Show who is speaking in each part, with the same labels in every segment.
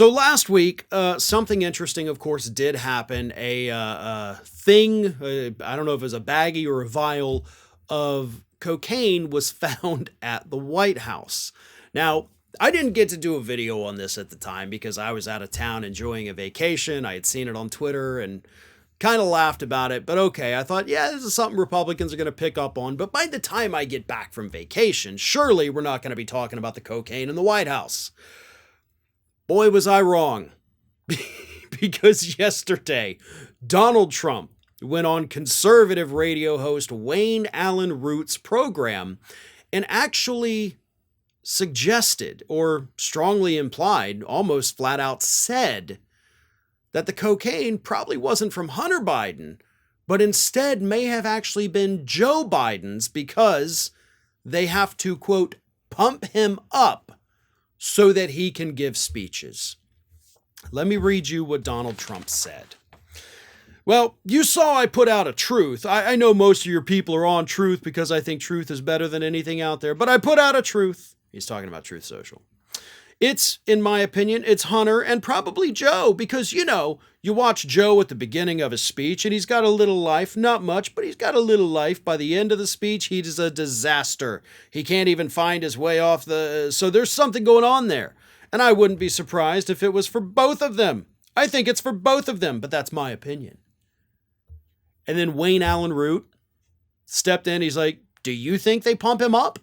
Speaker 1: So last week, something interesting, of course, did happen. A thing, I don't know if it was a baggie or a vial of cocaine was found at the White House. Now, I didn't get to do a video on this at the time because I was out of town enjoying a vacation. I had seen it on Twitter and kind of laughed about it. But okay, I thought, yeah, this is something Republicans are going to pick up on. But by the time I get back from vacation, surely we're not going to be talking about the cocaine in the White House. Boy, was I wrong. Because yesterday, Donald Trump went on conservative radio host Wayne Allen Root's program and actually suggested or strongly implied, almost flat out said, that the cocaine probably wasn't from Hunter Biden, but instead may have actually been Joe Biden's because they have to, quote, pump him up so that he can give speeches. Let me read you what Donald Trump said. Well, you saw I put out a truth. I know most of your people are on truth because I think truth is better than anything out there, but I put out a truth. He's talking about Truth Social. It's, in my opinion, it's Hunter and probably Joe because, you know, you watch Joe at the beginning of his speech and he's got a little life, not much, but he's got a little life. By the end of the speech, he is a disaster. He can't even find his way off so there's something going on there. And I wouldn't be surprised if it was for both of them. I think it's for both of them, but that's my opinion. And then Wayne Allen Root stepped in. He's like, do you think they pump him up?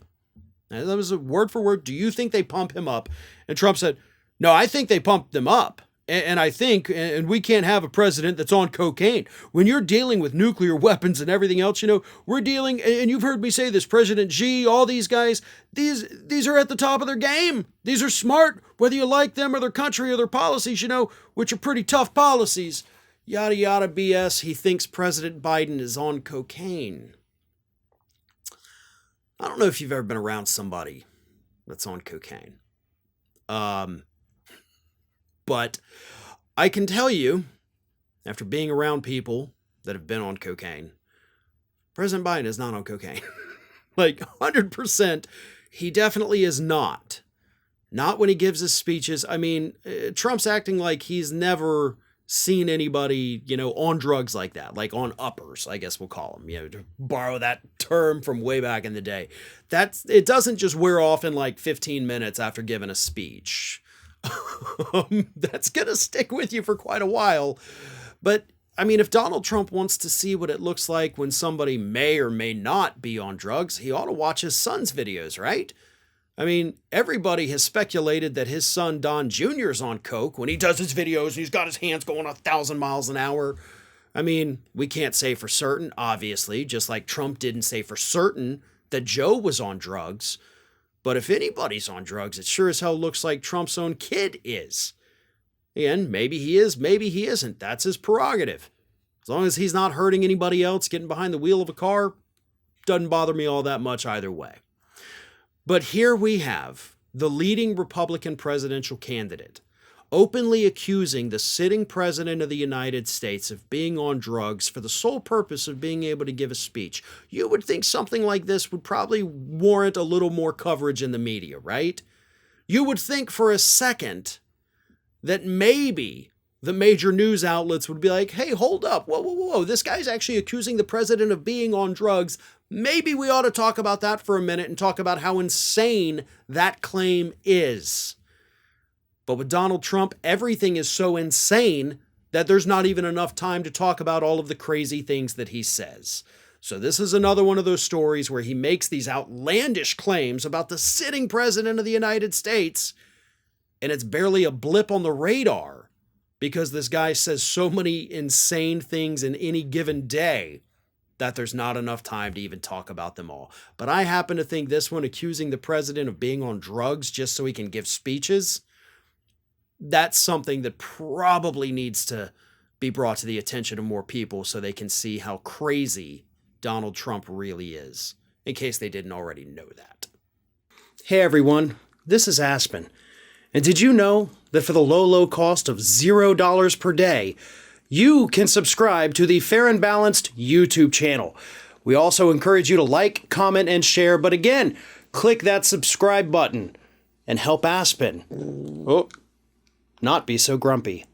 Speaker 1: And that was a word for word. Do you think they pump him up? And Trump said, no, I think they pumped them up. And I think, and we can't have a president that's on cocaine. When you're dealing with nuclear weapons and everything else, you know, we're dealing, and you've heard me say this, President Xi, all these guys, these are at the top of their game. These are smart, whether you like them or their country or their policies, you know, which are pretty tough policies. Yada, yada, BS. He thinks President Biden is on cocaine. I don't know if you've ever been around somebody that's on cocaine. But I can tell you, after being around people that have been on cocaine, President Biden is not on cocaine. Like 100%, he definitely is not. Not when he gives his speeches. I mean, Trump's acting like he's never seen anybody, you know, on drugs like that, like on uppers, I guess we'll call them, you know, to borrow that term from way back in the day. It doesn't just wear off in like 15 minutes after giving a speech. That's going to stick with you for quite a while. But I mean, if Donald Trump wants to see what it looks like when somebody may or may not be on drugs, he ought to watch his son's videos, right? I mean, everybody has speculated that his son Don Jr. is on coke when he does his videos and he's got his hands going 1,000 miles an hour. I mean, we can't say for certain, obviously, just like Trump didn't say for certain that Joe was on drugs. But if anybody's on drugs, it sure as hell looks like Trump's own kid is. And maybe he is, maybe he isn't. That's his prerogative. As long as he's not hurting anybody else, getting behind the wheel of a car, doesn't bother me all that much either way. But here we have the leading Republican presidential candidate openly accusing the sitting president of the United States of being on drugs for the sole purpose of being able to give a speech. You would think something like this would probably warrant a little more coverage in the media, right? You would think for a second that maybe the major news outlets would be like, hey, hold up. Whoa. This guy's actually accusing the president of being on drugs. Maybe we ought to talk about that for a minute and talk about how insane that claim is. But with Donald Trump, everything is so insane that there's not even enough time to talk about all of the crazy things that he says. So this is another one of those stories where he makes these outlandish claims about the sitting president of the United States, and it's barely a blip on the radar because this guy says so many insane things in any given day that there's not enough time to even talk about them all. But I happen to think this one, accusing the president of being on drugs just so he can give speeches, that's something that probably needs to be brought to the attention of more people so they can see how crazy Donald Trump really is, in case they didn't already know that. Hey everyone, this is Aspen. And did you know that for the low cost of $0 per day, you can subscribe to the Fair and Balanced YouTube channel. We also encourage you to like, comment, and share. But again, click that subscribe button and help Aspen. Oh, not be so grumpy.